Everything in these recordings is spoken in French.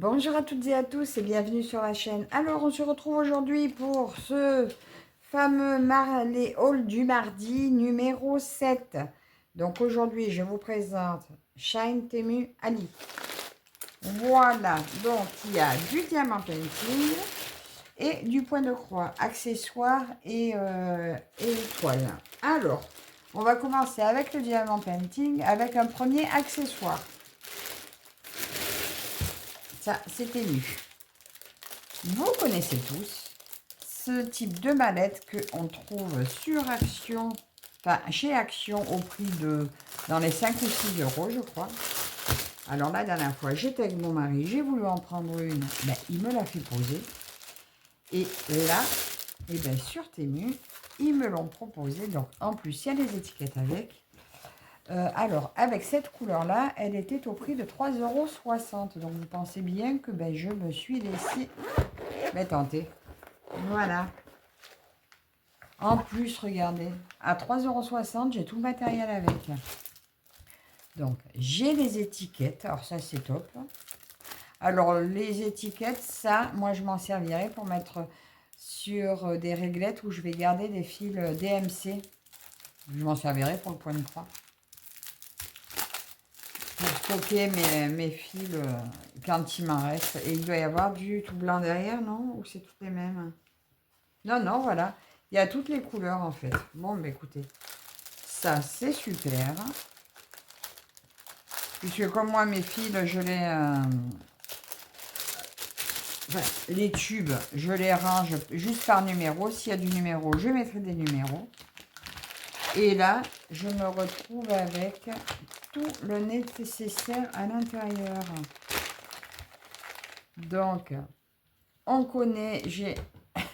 Bonjour à toutes et à tous et bienvenue sur la chaîne. Alors on se retrouve aujourd'hui pour ce fameux les hauls du mardi numéro 7. Donc aujourd'hui je vous présente Shine Temu Ali. Voilà, donc il y a du diamant painting et du point de croix, accessoires et étoiles. Alors, on va commencer avec le diamant painting avec un premier accessoire. Ça, c'est Temu. Vous connaissez tous ce type de mallette qu'on trouve sur Action, enfin chez Action au prix de dans les 5 ou 6 euros, je crois. Alors la dernière fois, j'étais avec mon mari, j'ai voulu en prendre une, ben, il me l'a fait poser. Et là, et ben, sur Temu, ils me l'ont proposé. Donc en plus, il y a les étiquettes avec. Alors, avec cette couleur-là, elle était au prix de 3,60 €. Donc, vous pensez bien que ben, je me suis laissé tenter. Voilà. En plus, regardez, à 3,60 €, j'ai tout le matériel avec. Donc, j'ai les étiquettes. Alors, ça, c'est top. Alors, les étiquettes, ça, moi, je m'en servirai pour mettre sur des réglettes où je vais garder des fils DMC. Je m'en servirai pour le point de croix. Pour stocker mes fils quand il m'en reste. Et il doit y avoir du tout blanc derrière, non? Ou c'est toutes les mêmes? Non, non, voilà. Il y a toutes les couleurs, en fait. Bon, bah écoutez, ça, c'est super. Puisque comme moi, mes fils, je les... les tubes, je les range juste par numéro. S'il y a du numéro, je mettrai des numéros. Et là, je me retrouve avec tout le nécessaire à l'intérieur. Donc, on connaît, j'ai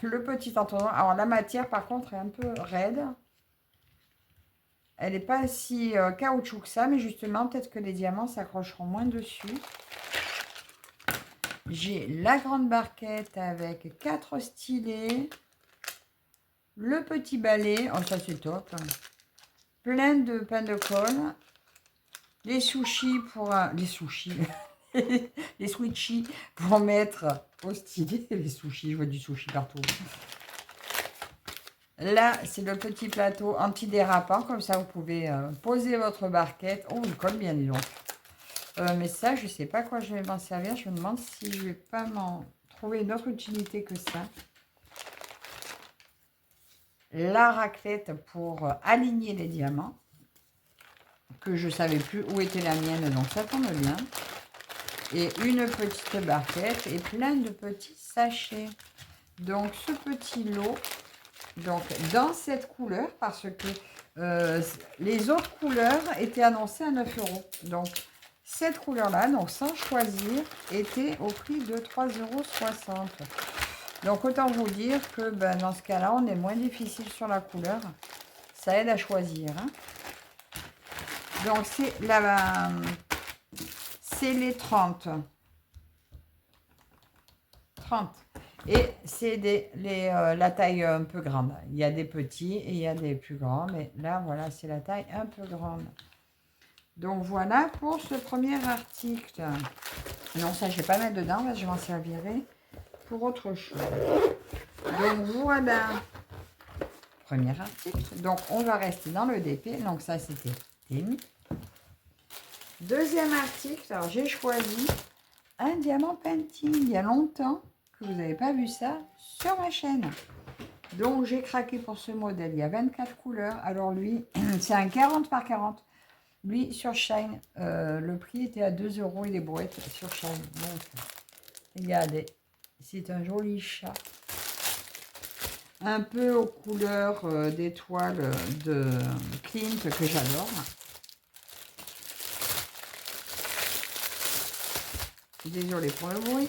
le petit entonnoir. Alors, la matière, par contre, est un peu raide. Elle n'est pas si caoutchouc que ça, mais justement, peut-être que les diamants s'accrocheront moins dessus. J'ai la grande barquette avec 4 stylets. Le petit balai, oh ça c'est top. Plein de pain de colle. Les sushis pour... les sushis. Les switchies pour mettre au stylet. Les sushis, je vois du sushi partout. Là, c'est le petit plateau antidérapant. Comme ça, vous pouvez poser votre barquette. Oh, il colle bien, dis donc. Mais ça, je ne sais pas quoi je vais m'en servir. Je me demande si je ne vais pas m'en trouver une autre utilité que ça. La raclette pour aligner les diamants. Que je ne savais plus où était la mienne. Donc, ça tombe bien. Et une petite barquette et plein de petits sachets. Donc, ce petit lot. Donc, dans cette couleur. Parce que les autres couleurs étaient annoncées à 9 €. Donc, cette couleur-là, donc sans choisir, était au prix de 3,60 €. Donc, autant vous dire que ben, dans ce cas-là, on est moins difficile sur la couleur. Ça aide à choisir. Hein. Donc, c'est les 30. 30. Et c'est la taille un peu grande. Il y a des petits et il y a des plus grands. Mais là, voilà, c'est la taille un peu grande. Donc voilà pour ce premier article. Non, ça je ne vais pas mettre dedans, parce que je m'en servirai pour autre chose. Donc voilà, premier article. Donc on va rester dans le DP. Donc ça c'était Temu. Deuxième article, alors j'ai choisi un diamant painting. Il y a longtemps que vous n'avez pas vu ça sur ma chaîne. Donc j'ai craqué pour ce modèle. Il y a 24 couleurs. Alors lui, c'est un 40 par 40. Lui, sur Shine, le prix était à 2 € et les brouettes sur Shine. Donc, regardez, c'est un joli chat. Un peu aux couleurs d'étoiles de Clint que j'adore. Désolée pour le bruit.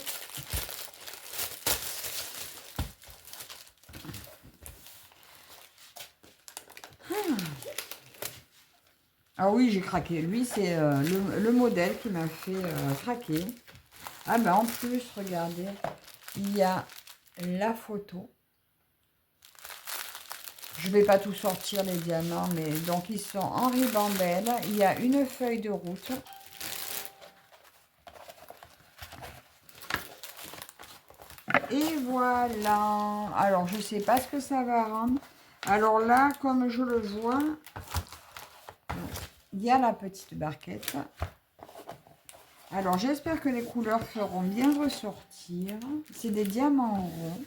Ah oui, j'ai craqué. Lui, c'est le modèle qui m'a fait craquer. Ah ben en plus, regardez, il y a la photo. Je ne vais pas tout sortir les diamants, mais donc ils sont en ribambelle. Il y a une feuille de route. Et voilà. Alors, je ne sais pas ce que ça va rendre. Alors là, comme je le vois, il y a la petite barquette. Alors, j'espère que les couleurs feront bien ressortir. C'est des diamants ronds.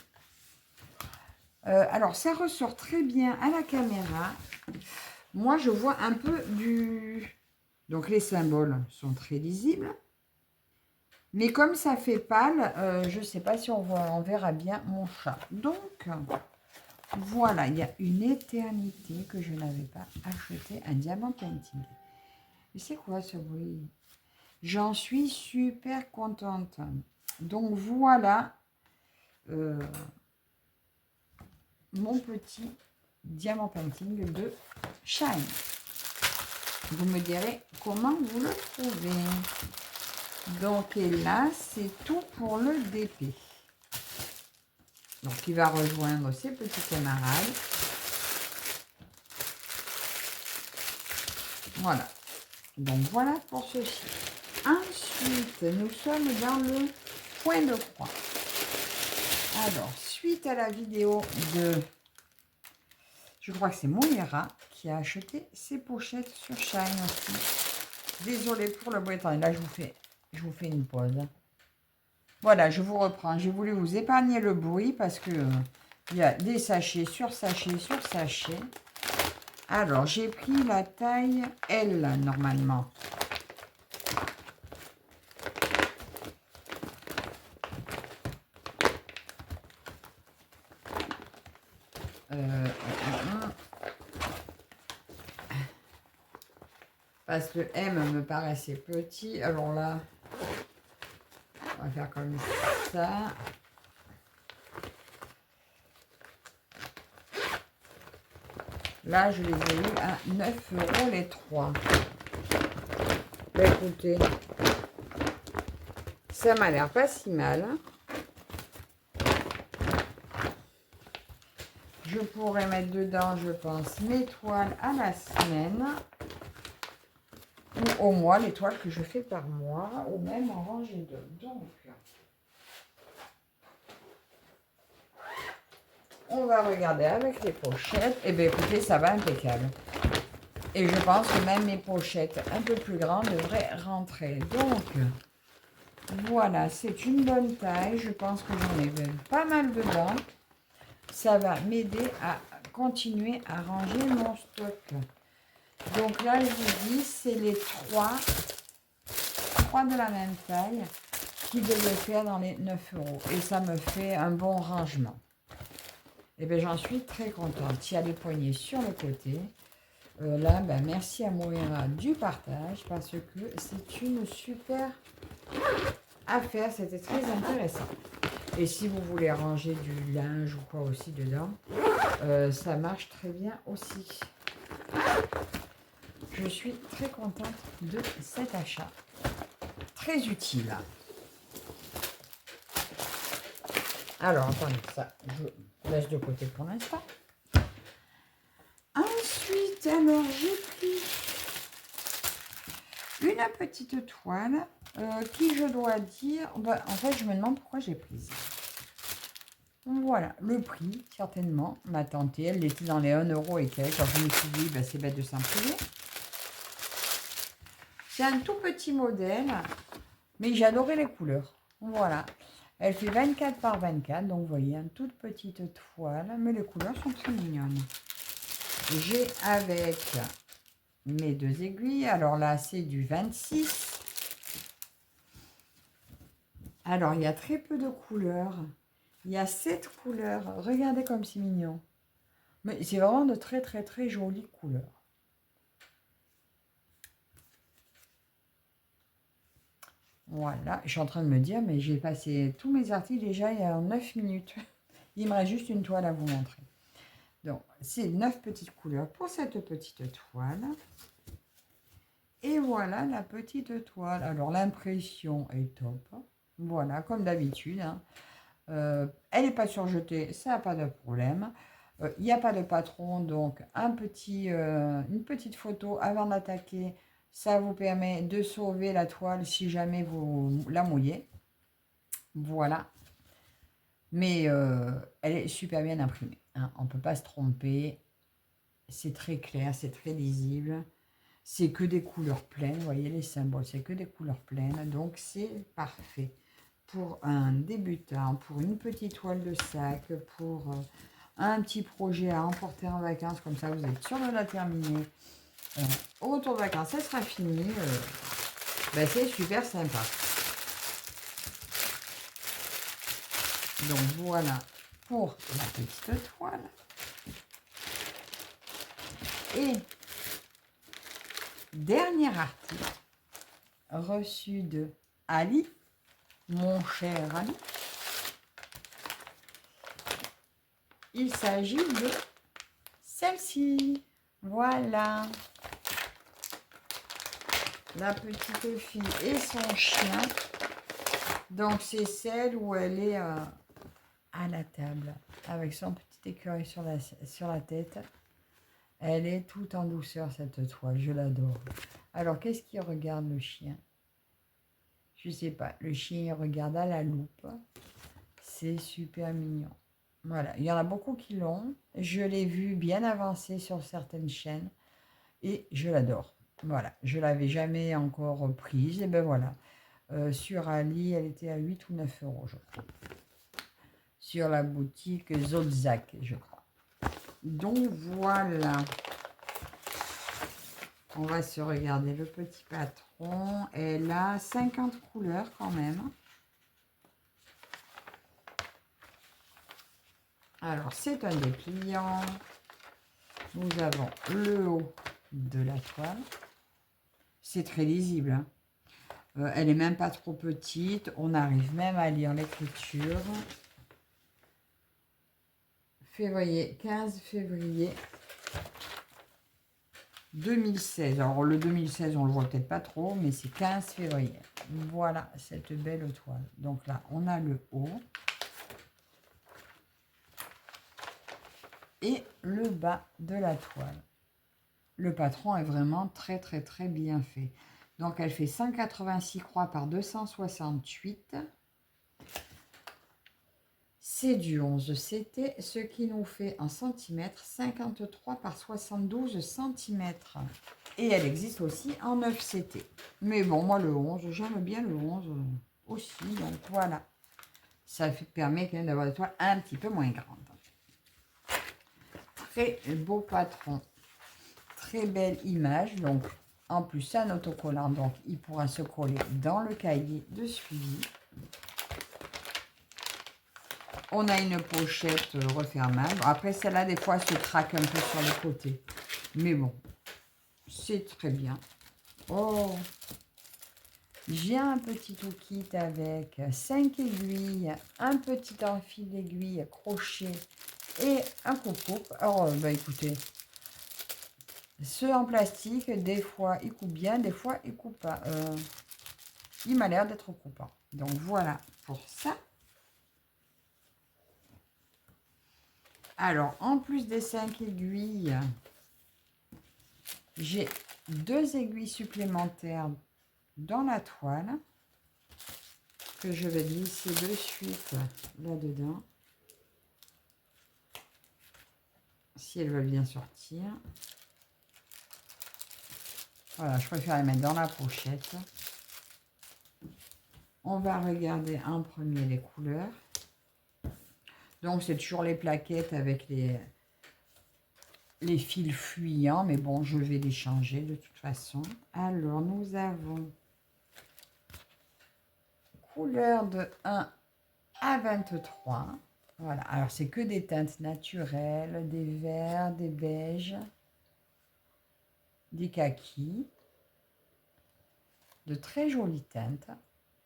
Alors, ça ressort très bien à la caméra. Moi, je vois un peu du... Donc, les symboles sont très lisibles. Mais comme ça fait pâle, je ne sais pas si on verra bien mon chat. Donc, voilà, il y a une éternité que je n'avais pas acheté un diamant painting. Mais c'est quoi ce bruit? J'en suis super contente. Donc, voilà mon petit diamant painting de Shine. Vous me direz comment vous le trouvez. Donc, et là, c'est tout pour le DP. Donc, il va rejoindre ses petits camarades. Voilà. Donc, voilà pour ceci. Ensuite, nous sommes dans le point de croix. Alors, suite à la vidéo de... Je crois que c'est Moira qui a acheté ses pochettes sur Shine aussi. Désolée pour le bruit. Attendez, là, je vous fais une pause. Voilà, je vous reprends. J'ai voulu vous épargner le bruit parce que il y a des sachets sur sachets sur sachets. Alors, j'ai pris la taille L normalement. Parce que M me paraissait petit. Alors là, on va faire comme ça. Là, je les ai eu à 9 € les 3. Bah, écoutez, ça m'a l'air pas si mal. Je pourrais mettre dedans, je pense, mes toiles à la semaine. Ou au mois, les toiles que je fais par mois. Ou même en ranger deux. Donc, on va regarder avec les pochettes. Et bien, écoutez, ça va impeccable. Et je pense que même mes pochettes un peu plus grandes devraient rentrer. Donc, voilà, c'est une bonne taille. Je pense que j'en ai pas mal dedans. Ça va m'aider à continuer à ranger mon stock. Donc là, je vous dis, c'est les trois de la même taille qui devaient faire dans les 9 €. Et ça me fait un bon rangement. Et bien, j'en suis très contente. Il y a des poignées sur le côté. Là, ben, merci à Moira du partage parce que c'est une super affaire. C'était très intéressant. Et si vous voulez ranger du linge ou quoi aussi dedans, ça marche très bien aussi. Je suis très contente de cet achat. Très utile. Alors, attendez, ça, je laisse de côté pour l'instant. Ensuite, alors, j'ai pris une petite toile qui, je dois dire, bah, en fait, je me demande pourquoi j'ai pris ça. Voilà, le prix, certainement, m'a tenté. Elle était dans les 1 € et quelques. Quand je me suis dit, bah, c'est bête de s'en priver. C'est un tout petit modèle, mais j'adorais les couleurs. Voilà. Elle fait 24 par 24, donc vous voyez, une toute petite toile, mais les couleurs sont très mignonnes. J'ai avec mes 2 aiguilles, alors là c'est du 26. Alors il y a très peu de couleurs, il y a 7 couleurs, regardez comme c'est mignon. Mais c'est vraiment de très très très jolies couleurs. Voilà, je suis en train de me dire, mais j'ai passé tous mes articles déjà il y a 9 minutes. Il me reste juste une toile à vous montrer. Donc, c'est 9 petites couleurs pour cette petite toile. Et voilà la petite toile. Alors, l'impression est top. Voilà, comme d'habitude. Hein. Elle n'est pas surjetée, ça n'a pas de problème. Il n'y a pas de patron, donc une petite photo avant d'attaquer. Ça vous permet de sauver la toile si jamais vous la mouillez. Voilà. Mais elle est super bien imprimée, hein. On ne peut pas se tromper. C'est très clair, c'est très lisible. C'est que des couleurs pleines. Vous voyez les symboles, c'est que des couleurs pleines. Donc c'est parfait pour un débutant, pour une petite toile de sac, pour un petit projet à emporter en vacances. Comme ça, vous êtes sûr de la terminer. Au retour de vacances, ça sera fini. Ben, c'est super sympa. Donc voilà pour la petite toile. Et dernier article reçu de Ali, mon cher Ali. Il s'agit de celle-ci. Voilà. La petite fille et son chien. Donc c'est celle où elle est à la table avec son petit écureuil sur la tête. Elle est toute en douceur cette toile, je l'adore. Alors qu'est-ce qu'il regarde le chien? Je sais pas, le chien il regarde à la loupe. C'est super mignon. Voilà, il y en a beaucoup qui l'ont. Je l'ai vu bien avancé sur certaines chaînes et je l'adore. Voilà, je l'avais jamais encore prise et ben voilà. Sur Ali, elle était à 8 ou 9 euros, je crois. Sur la boutique Zolzac, je crois. Donc voilà. On va se regarder le petit patron. Elle a 50 couleurs quand même. Alors, c'est un dépliant. Nous avons le haut de la toile. C'est très lisible, hein. Elle est même pas trop petite. On arrive même à lire l'écriture. Février, 15 février 2016. Alors, le 2016, on le voit peut-être pas trop, mais c'est 15 février. Voilà cette belle toile. Donc là, on a le haut. Et le bas de la toile. Le patron est vraiment très très très bien fait. Donc elle fait 186 croix par 268. C'est du 11 CT, ce qui nous fait en centimètres 53 par 72 centimètres. Et elle existe aussi en 9 CT. Mais bon, moi le 11, j'aime bien le 11 aussi. Donc voilà. Ça permet quand même d'avoir des toiles un petit peu moins grandes. Très beau patron. Très belle image. Donc en plus c'est un autocollant. Donc il pourra se coller dans le cahier de suivi. On a une pochette refermable. Après, celle-là, des fois, se craque un peu sur le côté. Mais bon, c'est très bien. Oh, j'ai un petit tout kit avec 5 aiguilles, un petit enfil d'aiguilles crochet et un coupe-coupe. Alors, bah, écoutez, ceux en plastique, des fois, ils coupent bien, des fois, ils coupent pas. Il m'a l'air d'être coupant. Donc, voilà pour ça. Alors, en plus des 5 aiguilles, j'ai 2 aiguilles supplémentaires dans la toile que je vais glisser de suite là-dedans. Si elles veulent bien sortir. Voilà, je préfère les mettre dans la pochette. On va regarder en premier les couleurs. Donc, c'est toujours les plaquettes avec les fils fuyants, mais bon, je vais les changer de toute façon. Alors, nous avons couleur de 1 à 23. Voilà, alors c'est que des teintes naturelles, des verts, des beiges, des kakis, de très jolies teintes.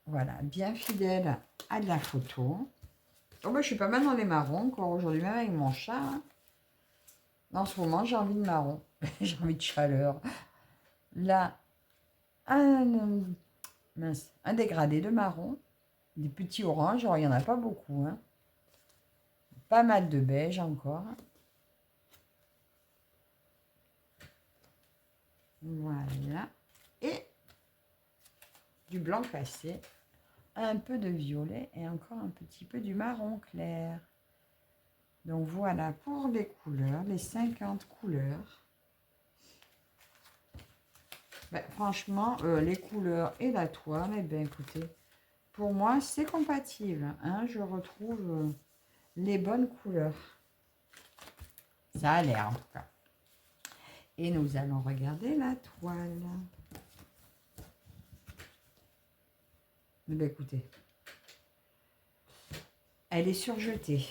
Voilà, bien fidèle à de la photo. Oh bah, je suis pas mal dans les marrons encore aujourd'hui, même avec mon chat, hein. En ce moment, j'ai envie de marron. J'ai envie de chaleur. Là, un dégradé de marron. Des petits oranges. Alors, il n'y en a pas beaucoup, hein. Pas mal de beige encore. Voilà. Et du blanc cassé. un peu de violet et encore un petit peu du marron clair. Donc voilà pour les couleurs, les 50 couleurs. Ben, franchement, les couleurs et la toile, eh bien écoutez, pour moi c'est compatible. Hein, je retrouve les bonnes couleurs. Ça a l'air en tout cas. Et nous allons regarder la toile. Eh bien écoutez, elle est surjetée.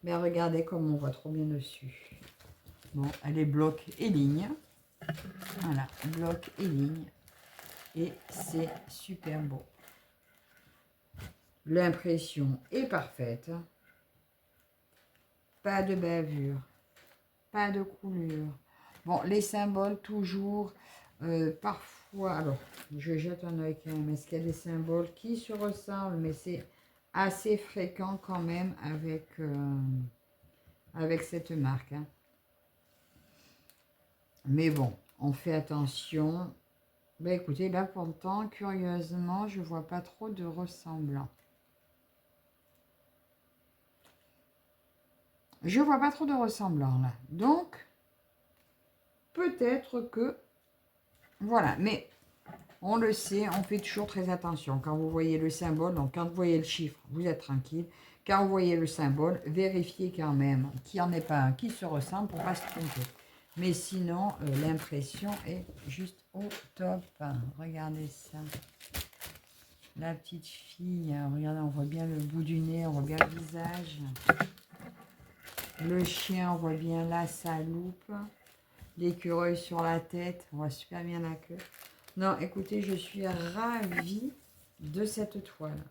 Mais regardez comme on voit trop bien dessus. Bon, elle est bloc et ligne. Voilà, bloc et ligne. Et c'est super beau. L'impression est parfaite. Pas de bavure. Pas de coulure. Bon, les symboles, toujours, parfois... Alors, je jette un œil quand même. Est-ce qu'il y a des symboles qui se ressemblent? Mais c'est assez fréquent quand même avec cette marque. Hein. Mais bon, on fait attention. Ben écoutez, là pourtant, curieusement, je vois pas trop de ressemblants. Je vois pas trop de ressemblants là. Donc, peut-être que... Voilà, mais on le sait, on fait toujours très attention. Quand vous voyez le symbole, donc quand vous voyez le chiffre, vous êtes tranquille. Quand vous voyez le symbole, vérifiez quand même qu'il n'y en ait pas un qui se ressemble pour ne pas se tromper. Mais sinon, l'impression est juste au top. Regardez ça. La petite fille, regardez, on voit bien le bout du nez, on voit bien le visage. Le chien, on voit bien là sa loupe. L'écureuil sur la tête, on voit super bien la queue. Non, écoutez, je suis ravie de cette toile.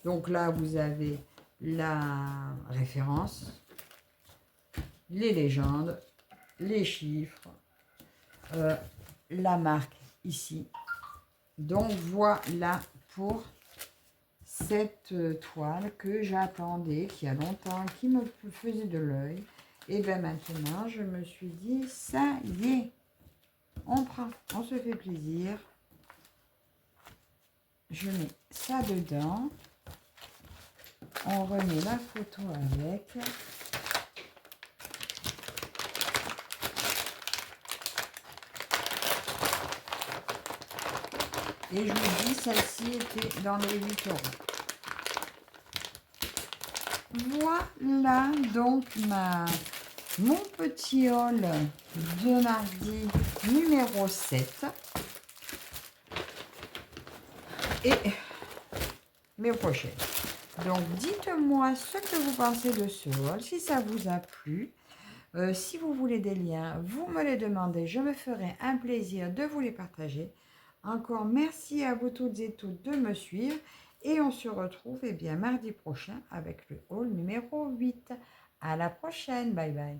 Donc là, vous avez la référence, les légendes, les chiffres, la marque ici. Donc voilà pour cette toile que j'attendais, qui a longtemps, qui me faisait de l'œil. Et bien maintenant, je me suis dit, ça y est, on prend, on se fait plaisir. Je mets ça dedans. On remet la photo avec. Et je vous dis, celle-ci était dans les 8 €. Voilà donc mon petit haul de mardi numéro 7. Et mais au prochain. Donc dites-moi ce que vous pensez de ce haul, si ça vous a plu. Si vous voulez des liens, vous me les demandez. Je me ferai un plaisir de vous les partager. Encore merci à vous toutes et tous de me suivre. Et on se retrouve bien mardi prochain avec le haul numéro 8. À la prochaine. Bye bye.